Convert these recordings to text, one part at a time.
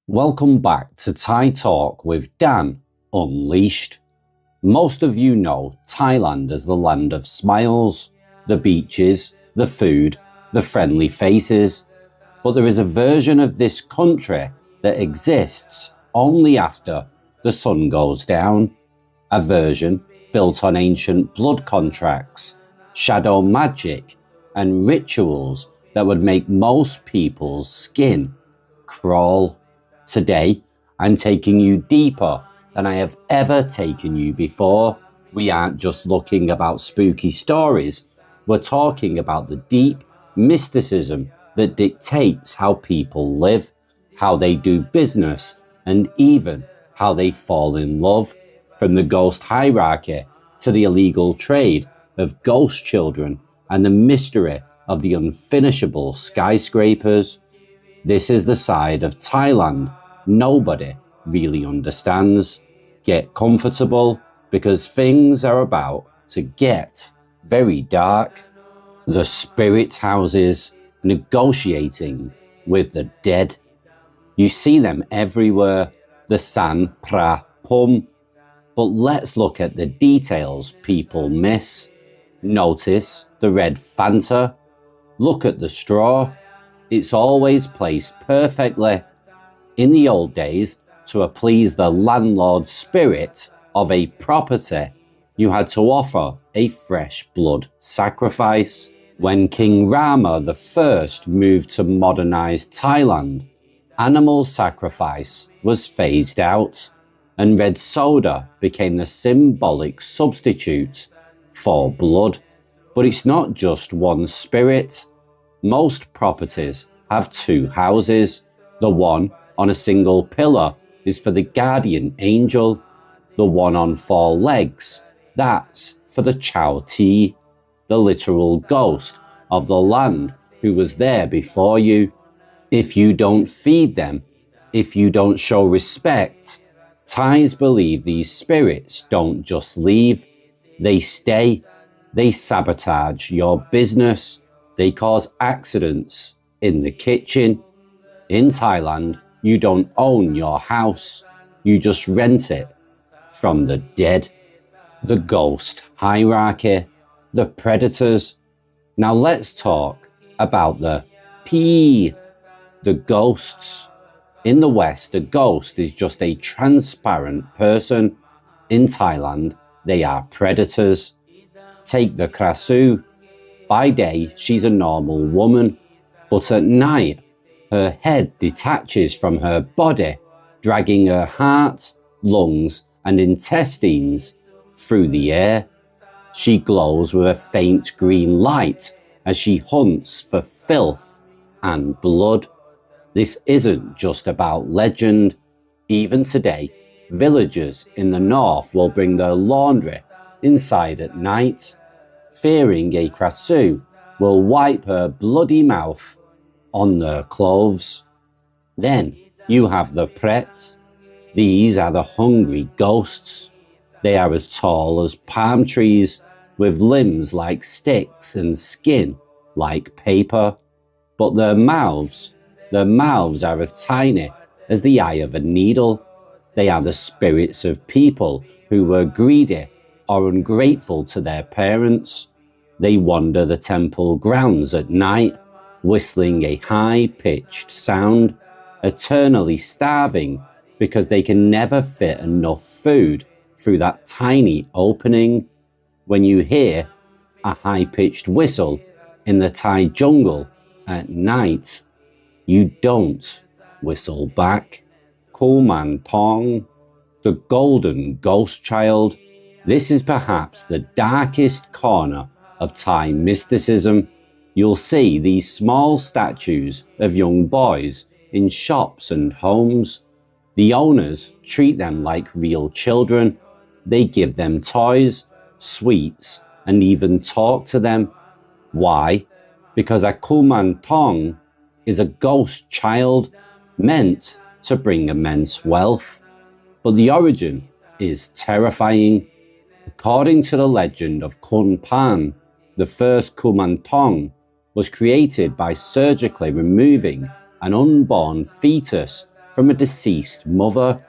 Welcome back to Thai Talk with Dan Unleashed. Most of you know Thailand as the land of smiles, the beaches, the food, the friendly faces. But there is a version of this country that exists only after the sun goes down. A version built on ancient blood contracts, shadow magic, and rituals that would make most people's skin crawl. Today, I'm taking you deeper than I have ever taken you before. We aren't just looking about spooky stories, we're talking about the deep mysticism that dictates how people live, how they do business, and even how they fall in love, from the ghost hierarchy to the illegal trade of ghost children and the mystery of the unfinishable skyscrapers. This is the side of Thailand nobody really understands. Get comfortable because things are about to get very dark. The spirit houses negotiating with the dead. You see them everywhere, the San Pra Pum. But let's look at the details people miss. Notice the red Fanta. Look at the straw. It's always placed perfectly. In the old days, to appease the landlord spirit of a property, you had to offer a fresh blood sacrifice. When King Rama I moved to modernized Thailand, animal sacrifice was phased out, and red soda became the symbolic substitute for blood. But it's not just one spirit. Most properties have two houses. The one on a single pillar is for the guardian angel. The one on four legs, that's for the Chow Ti, the literal ghost of the land who was there before you. If you don't feed them, if you don't show respect, Thais believe these spirits don't just leave, they stay. They sabotage your business. They cause accidents in the kitchen. In Thailand, you don't own your house. You just rent it from the dead. The ghost hierarchy, the predators. Now let's talk about the P, the ghosts. In the West, a ghost is just a transparent person. In Thailand, they are predators. Take the Krasu. By day, she's a normal woman, but at night, her head detaches from her body, dragging her heart, lungs, and intestines through the air. She glows with a faint green light as she hunts for filth and blood. This isn't just about legend. Even today, villagers in the north will bring their laundry inside at night, fearing a Krasu will wipe her bloody mouth on their clothes. Then you have the Pret. These are the hungry ghosts. They are as tall as palm trees, with limbs like sticks and skin like paper. But their mouths are as tiny as the eye of a needle. They are the spirits of people who were greedy or ungrateful to their parents. They wander the temple grounds at night, whistling a high-pitched sound, eternally starving because they can never fit enough food through that tiny opening. When you hear a high-pitched whistle in the Thai jungle at night, you don't whistle back. Kuman Tong, the golden ghost child. This is perhaps the darkest corner of Thai mysticism. You'll see these small statues of young boys in shops and homes. The owners treat them like real children. They give them toys, sweets, and even talk to them. Why? Because a Kuman Tong is a ghost child meant to bring immense wealth. But the origin is terrifying. According to the legend of Kun Pan, the first Kuman Tong was created by surgically removing an unborn fetus from a deceased mother,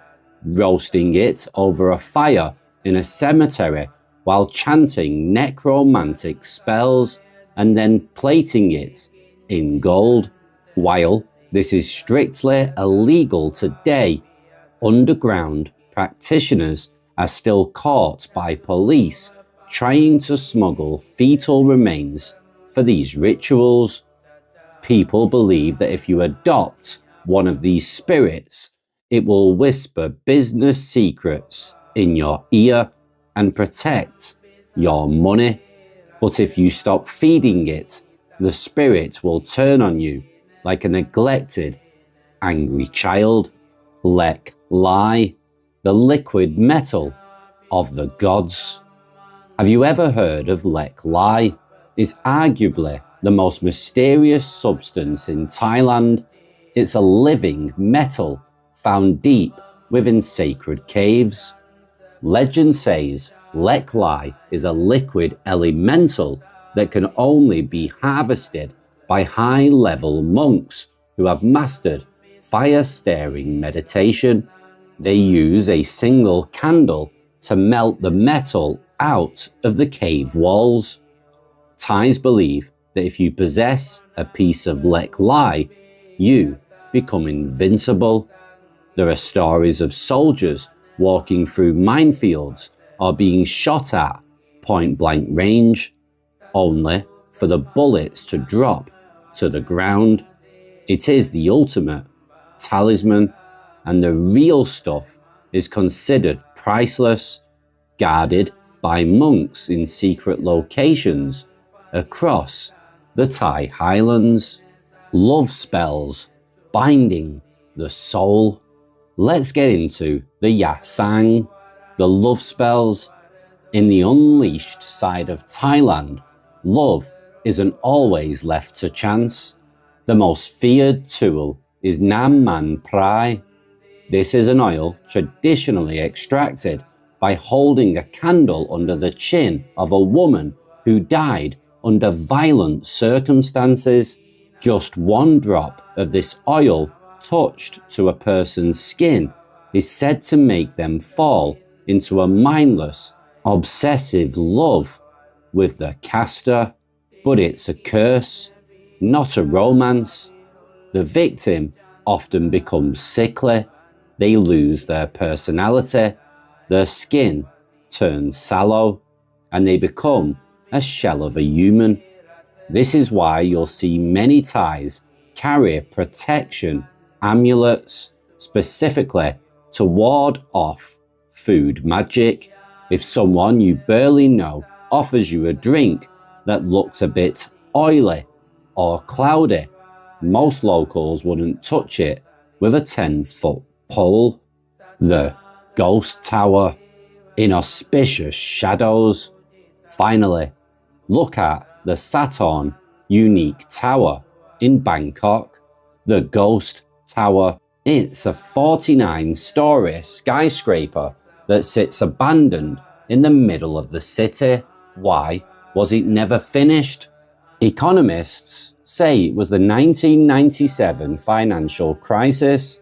roasting it over a fire in a cemetery while chanting necromantic spells and then plating it in gold. While this is strictly illegal today, underground practitioners are still caught by police trying to smuggle fetal remains for these rituals. People believe that if you adopt one of these spirits, it will whisper business secrets in your ear and protect your money. But if you stop feeding it, the spirit will turn on you like a neglected, angry child. Lek Lai, the liquid metal of the gods. Have you ever heard of Lek Lai? It's arguably the most mysterious substance in Thailand. It's a living metal found deep within sacred caves. Legend says Lek Lai is a liquid elemental that can only be harvested by high-level monks who have mastered fire-staring meditation. They use a single candle to melt the metal out of the cave walls. Thais believe that if you possess a piece of Lek Lai, you become invincible. There are stories of soldiers walking through minefields or being shot at point-blank range, only for the bullets to drop to the ground. It is the ultimate talisman, and the real stuff is considered priceless, guarded by monks in secret locations across the Thai highlands. Love spells binding the soul. Let's get into the Yasang, the love spells. In the unleashed side of Thailand, love isn't always left to chance. The most feared tool is Nam Man Prai. This is an oil traditionally extracted by holding a candle under the chin of a woman who died under violent circumstances. Just one drop of this oil touched to a person's skin is said to make them fall into a mindless, obsessive love with the caster. But it's a curse, not a romance. The victim often becomes sickly, they lose their personality, their skin turns sallow, and they become a shell of a human. This is why you'll see many Thais carry protection amulets, specifically to ward off food magic. If someone you barely know offers you a drink that looks a bit oily or cloudy, most locals wouldn't touch it with a 10-foot pole. The ghost tower, inauspicious shadows. Finally, look at the Saturn unique tower in Bangkok. The ghost tower. It's a 49-story skyscraper that sits abandoned in the middle of the city. Why was it never finished? Economists say it was the 1997 financial crisis,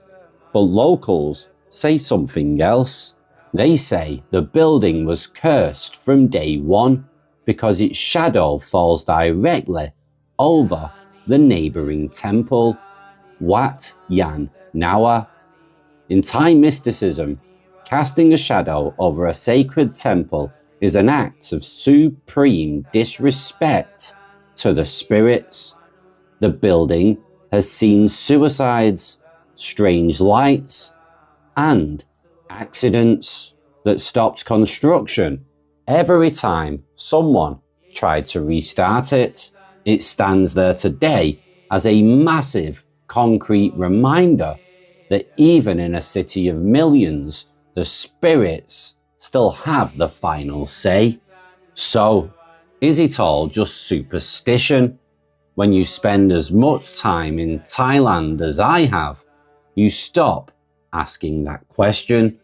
but locals say something else. They say the building was cursed from day one because its shadow falls directly over the neighboring temple, Wat Yan Nawa. In Thai mysticism, casting a shadow over a sacred temple is an act of supreme disrespect to the spirits. The building has seen suicides, strange lights, and accidents that stopped construction every time someone tried to restart it. It stands there today as a massive concrete reminder that even in a city of millions, the spirits still have the final say. So, is it all just superstition? When you spend as much time in Thailand as I have, you stop asking that question.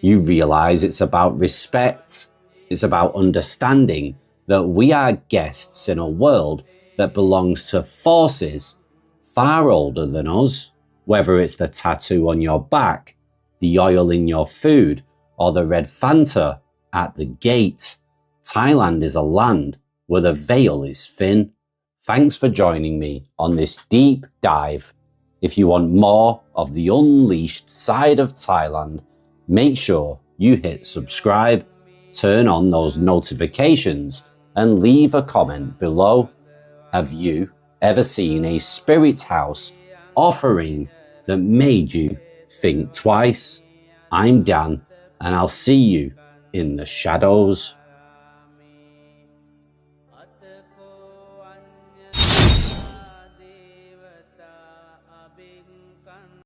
You realize it's about respect. It's about understanding that we are guests in a world that belongs to forces far older than us. Whether it's the tattoo on your back, the oil in your food, or the red Fanta at the gate, Thailand is a land where the veil is thin. Thanks for joining me on this deep dive. If you want more of the unleashed side of Thailand, make sure you hit subscribe, turn on those notifications, and leave a comment below. Have you ever seen a spirit house offering that made you think twice? I'm Dan, and I'll see you in the shadows.